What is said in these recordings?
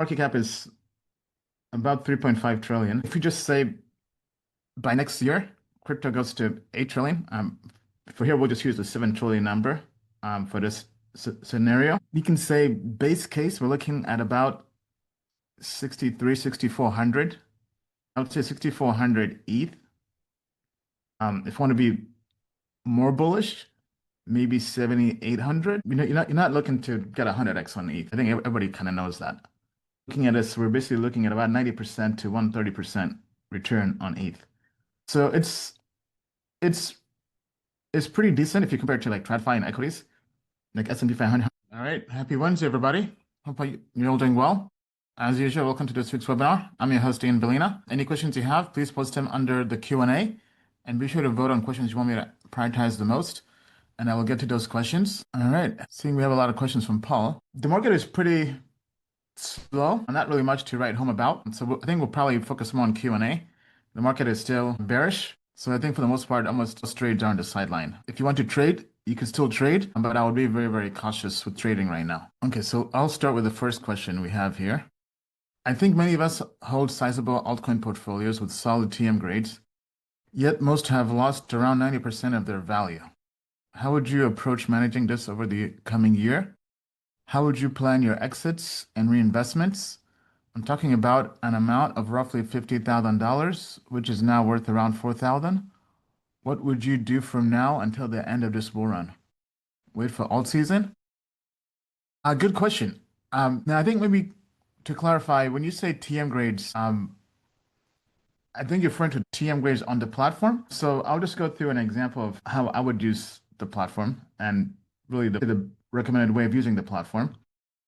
Market cap is about 3.5 trillion. If we just say by next year, crypto goes to 8 trillion, for here, we'll just use the 7 trillion number for this scenario. We can say base case, we're looking at about 63, 6,400. I would say 6,400 ETH. If you want to be more bullish, maybe 7,800. You're not looking to get 100x on ETH. I think everybody kind of knows that. Looking at this, we're basically looking at about 90% to 130% return on ETH. So it's pretty decent if you compare it to like TradFi and equities, like S&P 500. All right, happy Wednesday, everybody. Hope you're all doing well. As usual, welcome to this week's webinar. I'm your host, Ian Bellina. Any questions you have, please post them under the Q&A, and be sure to vote on questions you want me to prioritize the most, and I will get to those questions. All right, seeing we have a lot of questions from Paul. The market is pretty slow, not really much to write home about. So I think we'll probably focus more on Q&A. The market is still bearish. So I think for the most part, almost trades are on the sideline. If you want to trade, you can still trade, but I would be very, very cautious with trading right now. Okay, so I'll start with the first question we have here. I think many of us hold sizable altcoin portfolios with solid TM grades, yet most have lost around 90% of their value. How would you approach managing this over the coming year? How would you plan your exits and reinvestments? I'm talking about an amount of roughly $50,000, which is now worth around $4,000. What would you do from now until the end of this bull run? Wait for alt season? Good question. Now, I think maybe to clarify, when you say TM grades, I think you're referring to TM grades on the platform. So I'll just go through an example of how I would use the platform and really the recommended way of using the platform.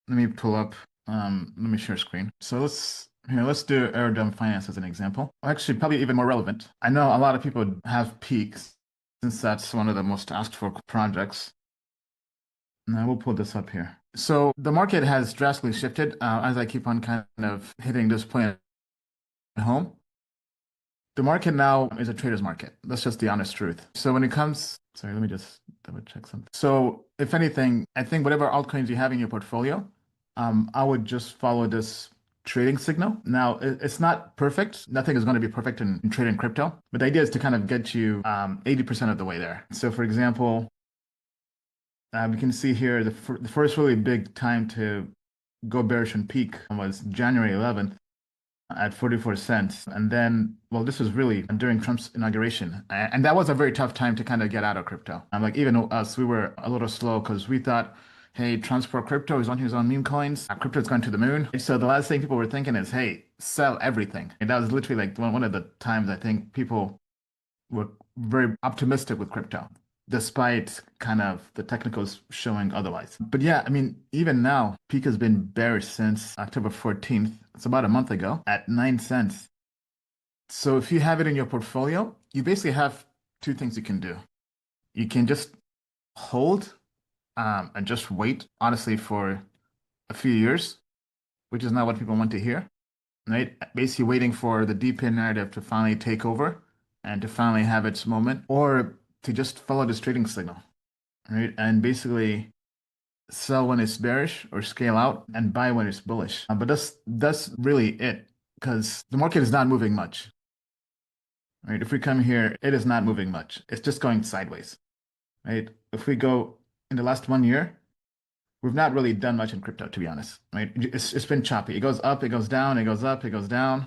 Let me pull up, let me share screen. So let's do Aerodome Finance as an example. Actually, probably even more relevant. I know a lot of people have peaks since that's one of the most asked for projects. Now we'll pull this up here. So the market has drastically shifted as I keep on kind of hitting this point at home. The market now is a trader's market. That's just the honest truth. So when it comes, sorry, let me just double check something. So if anything, I think whatever altcoins you have in your portfolio, I would just follow this trading signal. Now, it's not perfect. Nothing is going to be perfect in trading crypto, but the idea is to kind of get you 80% of the way there. So for example, we can see here the first really big time to go bearish and peak was January 11th. At 44 cents. And then, well, this was really during Trump's inauguration. And that was a very tough time to kind of get out of crypto. And like even us, we were a little slow because we thought, hey, Trump's pro crypto, he's on his own meme coins. Crypto is going to the moon. So the last thing people were thinking is, hey, sell everything. And that was literally like one of the times I think people were very optimistic with crypto, despite kind of the technicals showing otherwise. But yeah, I mean, even now, peak has been bearish since October 14th. It's about a month ago at 9 cents. So if you have it in your portfolio, you basically have two things you can do. You can just hold and just wait, honestly, for a few years, which is not what people want to hear, right? Basically waiting for the DePIN narrative to finally take over and to finally have its moment, or to just follow this trading signal, right? And basically sell when it's bearish or scale out and buy when it's bullish. But that's really it, because the market is not moving much, right? If we come here, it is not moving much. It's just going sideways, right? If we go in the last 1 year, we've not really done much in crypto, to be honest, right? It's been choppy. It goes up, it goes down, it goes up, it goes down.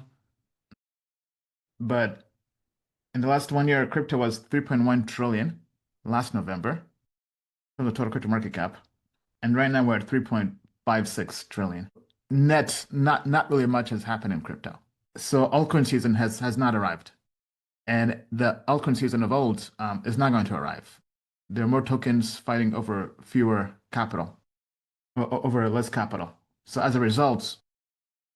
But in the last 1 year, crypto was 3.1 trillion last November from the total crypto market cap. And right now we're at 3.56 trillion. Net, not really much has happened in crypto. So altcoin season has not arrived. And the altcoin season of old is not going to arrive. There are more tokens fighting over fewer capital, over less capital. So as a result,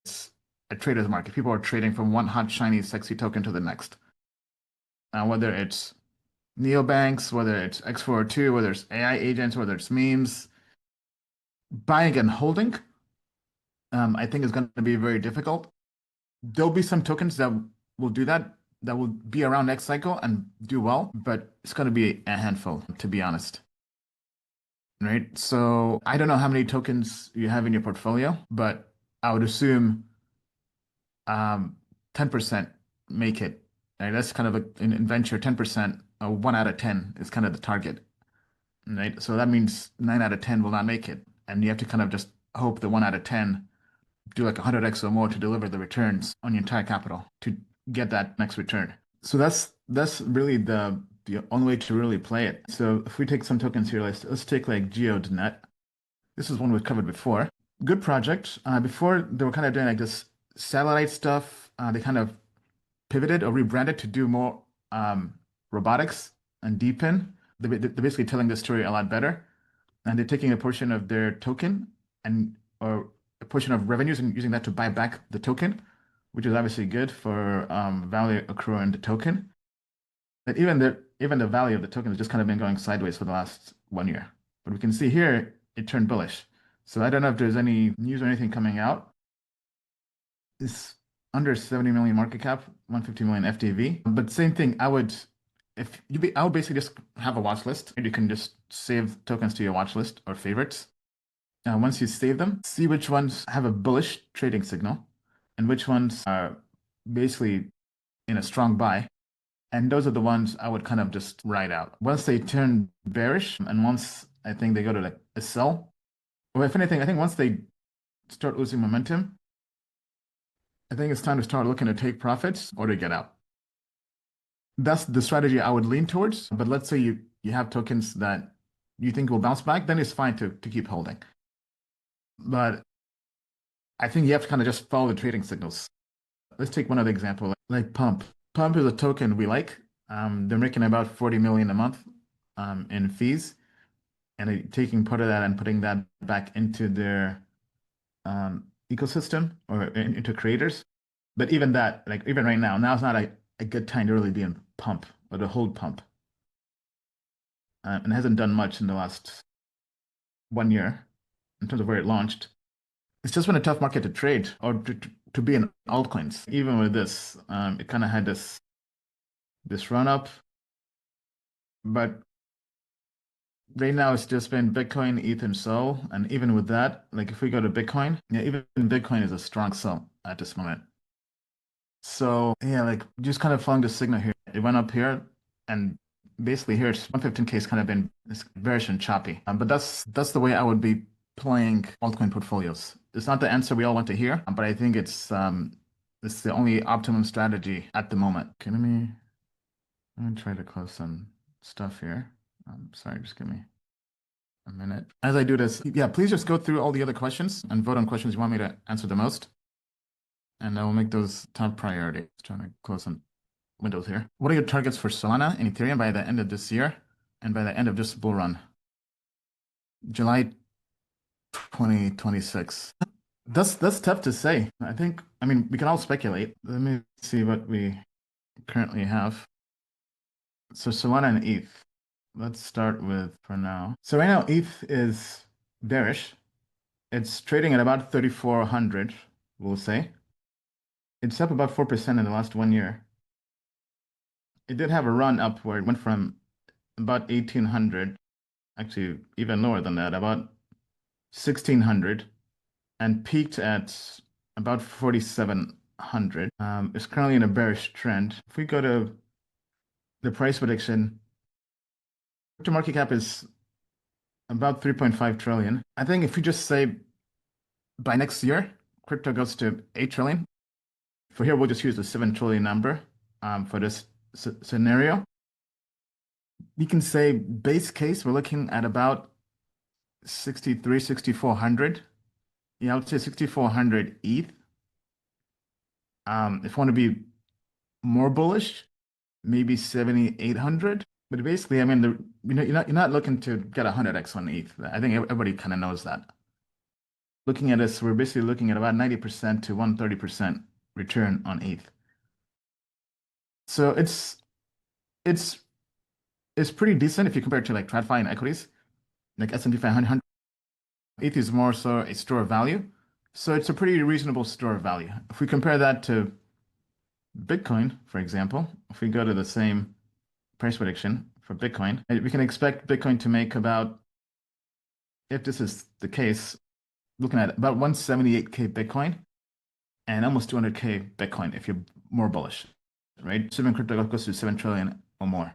it's a trader's market. People are trading from one hot, shiny, sexy token to the next. Whether it's neobanks, whether it's X402, whether it's AI agents, whether it's memes, buying and holding, I think is going to be very difficult. There'll be some tokens that will do that will be around next cycle and do well, but it's going to be a handful, to be honest. Right? So I don't know how many tokens you have in your portfolio, but I would assume 10% make it. Right? That's kind of in venture, 10%, 1 out of 10 is kind of the target. Right? So that means 9 out of 10 will not make it. And you have to kind of just hope the 1 out of 10 do like 100x or more to deliver the returns on your entire capital to get that next return. So that's really the only way to really play it. So if we take some tokens here, let's take like Geo.net. This is one we've covered before. Good project. Before they were kind of doing like this satellite stuff. They kind of pivoted or rebranded to do more robotics and deepen. They're basically telling the story a lot better, and they're taking a portion of their token and or a portion of revenues and using that to buy back the token, which is obviously good for value accruing in the token. But even the value of the token has just kind of been going sideways for the last 1 year. But we can see here it turned bullish. So I don't know if there's any news or anything coming out. It's under 70 million market cap, 150 million FTV. But same thing, I would basically just have a watch list. You can just save tokens to your watch list or favorites. Once you save them, see which ones have a bullish trading signal and which ones are basically in a strong buy. And those are the ones I would kind of just ride out. Once they turn bearish and once I think they go to like a sell, or if anything, I think once they start losing momentum, I think it's time to start looking to take profits or to get out. That's the strategy I would lean towards. But let's say you have tokens that you think will bounce back, then it's fine to keep holding. But I think you have to kind of just follow the trading signals. Let's take one other example, like Pump. Pump is a token we like. They're making about 40 million a month in fees, and they're taking part of that and putting that back into their ecosystem or into creators. But even that, like even right now is not a good time to really be in Pump or to hold Pump. And it hasn't done much in the last 1 year in terms of where it launched. It's just been a tough market to trade or to be in altcoins. Even with this, it kind of had this run up, but right now it's just been Bitcoin, ETH, and Sol. And even with that, like if we go to Bitcoin, yeah, even Bitcoin is a strong sell at this moment. So yeah, like just kind of following the signal here. It went up here, and basically here it's 115K has kind of been bearish and choppy. But that's the way I would be playing altcoin portfolios. It's not the answer we all want to hear, but I think it's the only optimum strategy at the moment. Okay, let me try to close some stuff here. Sorry, just give me a minute. As I do this, yeah, please just go through all the other questions and vote on questions you want me to answer the most. And I will make those top priority. Just trying to close some windows here. What are your targets for Solana and Ethereum by the end of this year and by the end of this bull run? July 2026. That's tough to say. I mean, we can all speculate. Let me see what we currently have. So Solana and ETH. Let's start with for now. So right now ETH is bearish. It's trading at about 3,400, we'll say. It's up about 4% in the last 1 year. It did have a run up where it went from about 1,800, actually even lower than that, about 1,600, and peaked at about 4,700. It's currently in a bearish trend. If we go to the price prediction, crypto market cap is about 3.5 trillion. I think if we just say by next year, crypto goes to 8 trillion. For here, we'll just use the 7 trillion number for this scenario. We can say base case, we're looking at about 63, 6,400. Yeah, I would say 6,400 ETH. If you want to be more bullish, maybe 7,800. But basically, I mean, you're not looking to get 100x on ETH. I think everybody kind of knows that. Looking at this, we're basically looking at about 90% to 130% return on ETH. So it's pretty decent if you compare it to like TradFi and equities, like S&P 500. ETH is more so a store of value. So it's a pretty reasonable store of value. If we compare that to Bitcoin, for example, if we go to the same price prediction for Bitcoin, we can expect Bitcoin to make about, if this is the case, looking at about 178K Bitcoin and almost 200K Bitcoin if you're more bullish, right? Assuming crypto goes to 7 trillion or more.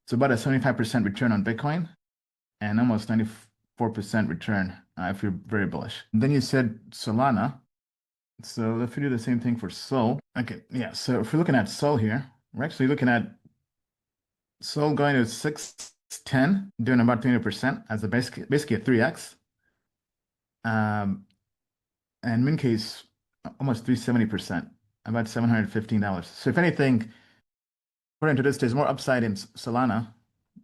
So about a 75% return on Bitcoin and almost 94% return if you're very bullish. And then you said Solana. So if we do the same thing for Sol, okay, yeah. So if we're looking at Sol here, we're actually looking at Sol going to 610, doing about 20% as a basically a 3x. And min case almost 370%, about $715. So if anything, according to this, there's more upside in Solana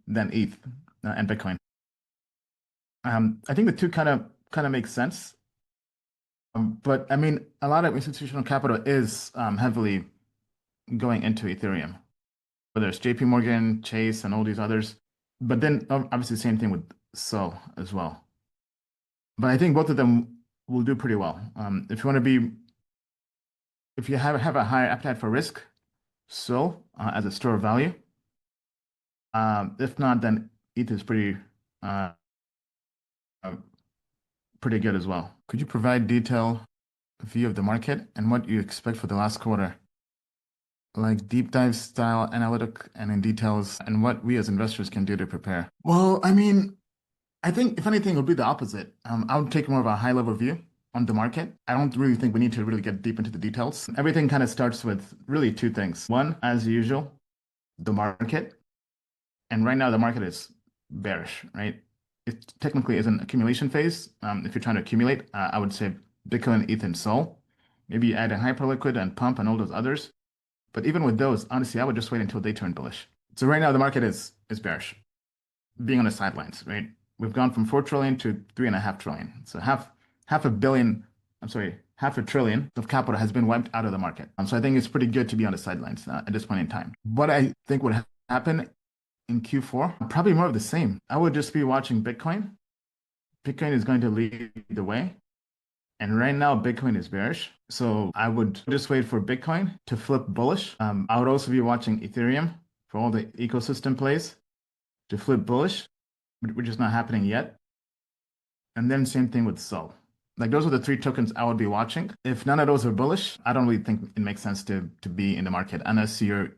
than ETH and Bitcoin. I think the two kind of make sense. But I mean, a lot of institutional capital is heavily going into Ethereum, whether it's JP Morgan, Chase, and all these others. But then obviously same thing with Sol as well. But I think both of them will do pretty well. If you have a higher appetite for risk, Sol as a store of value. If not, then ETH is uh, pretty good as well. Could you provide detailed view of the market and what you expect for the last quarter? Like deep dive style analytic and in details and what we as investors can do to prepare. Well, I mean, I think if anything, it would be the opposite. I would take more of a high level view on the market. I don't really think we need to really get deep into the details. Everything kind of starts with really two things. One, as usual, the market. And right now the market is bearish, right? It technically is an accumulation phase. If you're trying to accumulate, I would say Bitcoin, ETH, and Sol. Maybe you add a Hyperliquid and Pump and all those others. But even with those, honestly, I would just wait until they turn bullish. So right now the market is bearish, being on the sidelines, right? We've gone from 4 trillion to 3.5 trillion. So half a trillion of capital has been wiped out of the market. So I think it's pretty good to be on the sidelines at this point in time. What I think would happen in Q4, probably more of the same. I would just be watching Bitcoin. Bitcoin is going to lead the way. And right now, Bitcoin is bearish. So I would just wait for Bitcoin to flip bullish. I would also be watching Ethereum for all the ecosystem plays to flip bullish, which is not happening yet. And then same thing with Sol. Like those are the three tokens I would be watching. If none of those are bullish, I don't really think it makes sense to be in the market unless you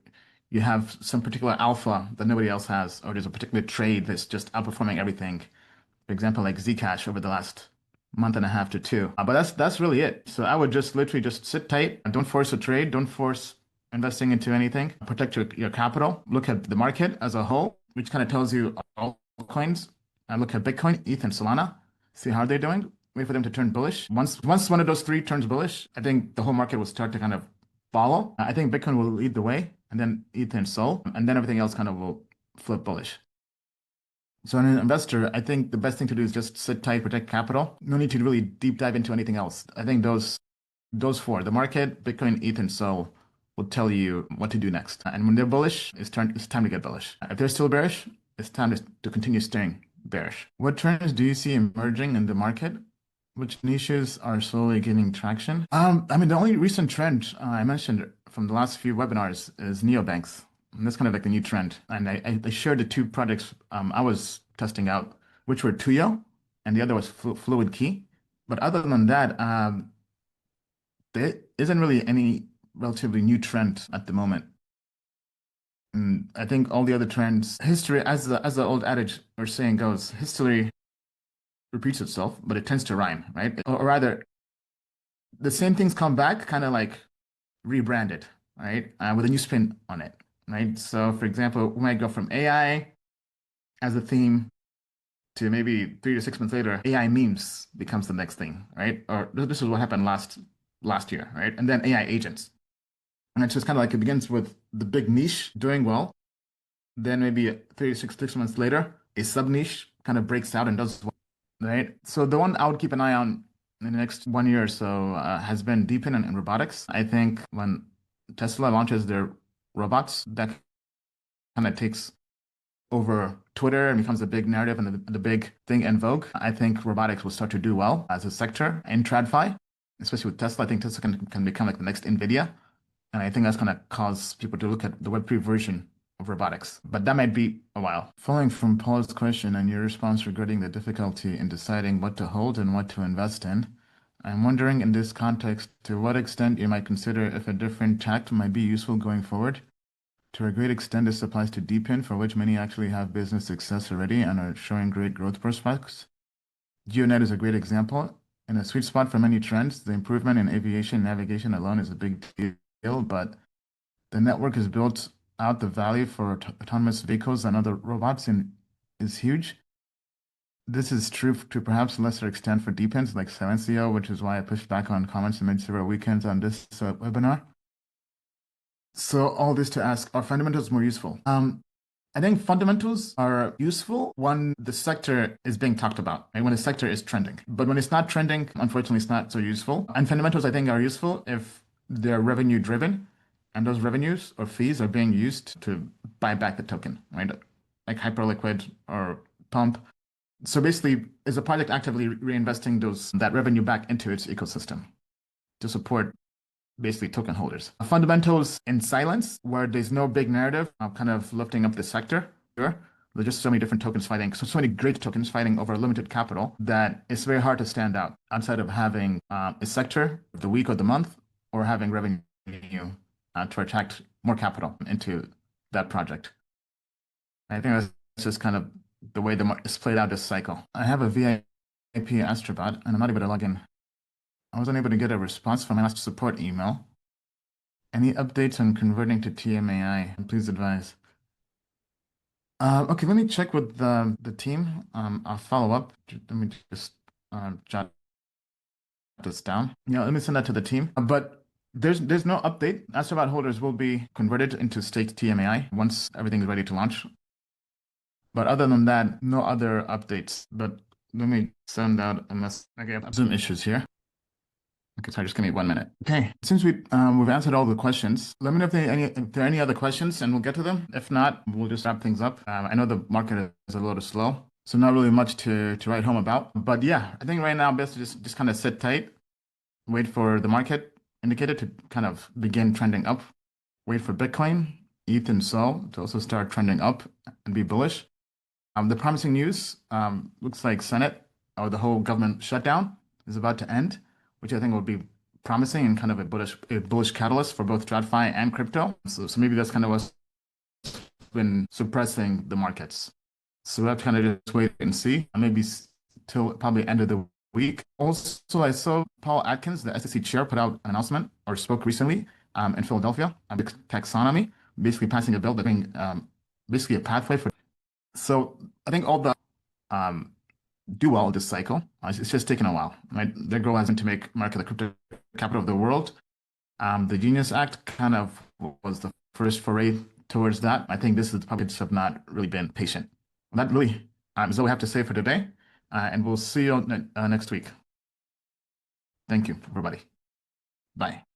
have some particular alpha that nobody else has, or there's a particular trade that's just outperforming everything. For example, like Zcash over the last month and a half to two. But that's really it. So I would just literally just sit tight. Don't force a trade. Don't force investing into anything. Protect your capital. Look at the market as a whole, which kind of tells you all coins. I look at Bitcoin, ETH, and Solana. See how they're doing. Wait for them to turn bullish. Once one of those three turns bullish, I think the whole market will start to kind of follow. I think Bitcoin will lead the way, and then ETH and Sol, and then everything else kind of will flip bullish. So an investor, I think the best thing to do is just sit tight, protect capital. No need to really deep dive into anything else. I think those four, the market, Bitcoin, ETH, and Sol, will tell you what to do next. And when they're bullish, it's time to get bullish. If they're still bearish, it's time to continue staying bearish. What trends do you see emerging in the market? Which niches are slowly gaining traction? I mean, the only recent trend I mentioned from the last few webinars is neobanks. And that's kind of like the new trend. And I shared the two projects I was testing out, which were Tuyo, and the other was Fluid Key. But other than that, there isn't really any relatively new trend at the moment. And I think all the other trends, history, as the old adage or saying goes, history repeats itself, but it tends to rhyme, right? Or rather, the same things come back, kind of like rebranded, right? With a new spin on it, right? So, for example, we might go from AI as a theme to maybe 3 to 6 months later, AI memes becomes the next thing, right? Or this is what happened last year, right? And then AI agents. And it's just kind of like it begins with the big niche doing well. Then maybe 3 to 6 months later, a sub niche kind of breaks out and does well, right? So the one I would keep an eye on in the next 1 year or so has been Deepin and robotics. I think when Tesla launches their robots, that kind of takes over Twitter and becomes a big narrative and the big thing in vogue. I think robotics will start to do well as a sector in TradFi, especially with Tesla. I think Tesla can become like the next NVIDIA. And I think that's going to cause people to look at the Web3 version of robotics, but that might be a while. Following from Paul's question and your response regarding the difficulty in deciding what to hold and what to invest in, I'm wondering in this context to what extent you might consider if a different tact might be useful going forward. To a great extent, this applies to DePIN, for which many actually have business success already and are showing great growth prospects. GeoNet is a great example. In a sweet spot for many trends, the improvement in aviation navigation alone is a big deal, but the network has built out the value for autonomous vehicles and other robots and is huge. This is true to perhaps lesser extent for DePINs like Silencio, which is why I pushed back on comments and made several weekends on this webinar. So all this to ask, are fundamentals more useful? I think fundamentals are useful when the sector is being talked about, right? When the sector is trending. But when it's not trending, unfortunately, it's not so useful. And fundamentals, I think, are useful if they're revenue driven and those revenues or fees are being used to buy back the token, right? Like Hyperliquid or Pump. So basically, is a project actively reinvesting that revenue back into its ecosystem to support basically token holders. Fundamentals in silence, where there's no big narrative, kind of lifting up the sector. Sure. There's just so many different tokens fighting, so many great tokens fighting over limited capital that it's very hard to stand out outside of having a sector of the week or the month or having revenue to attract more capital into that project. I think that's just kind of the way it's played out this cycle. I have a VIP Astrobot and I'm not able to log in. I wasn't able to get a response from my last support email. Any updates on converting to TMAI? Please advise. Okay, let me check with the team. I'll follow up. Let me just jot this down. Yeah, let me send that to the team. But there's no update. Astrobot holders will be converted into staked TMAI once everything is ready to launch. But other than that, no other updates. But let me send out a message. Okay, I have some issues here. Okay, sorry, just give me 1 minute. Okay, since we've answered all the questions, let me know if there are any other questions and we'll get to them. If not, we'll just wrap things up. I know the market is a little slow, so not really much to write home about. But yeah, I think right now best to just kind of sit tight, wait for the market indicator to kind of begin trending up, wait for Bitcoin, ETH, and SOL to also start trending up and be bullish. The promising news looks like Senate or the whole government shutdown is about to end, which I think will be promising and kind of a bullish catalyst for both TradFi and crypto. So maybe that's kind of what's been suppressing the markets. So we have to kind of just wait and see, maybe till probably end of the week. Also, I saw Paul Atkins, the SEC chair, put out an announcement or spoke recently in Philadelphia on taxonomy, basically passing a bill that being basically a pathway for. So I think all the do well this cycle. It's just taken a while, right? Their goal has been to make America the crypto capital of the world. The Genius Act kind of was the first foray towards that. I think this is probably just have not really been patient. That really is all we have to say for today, and we'll see you next week. Thank you, everybody. Bye.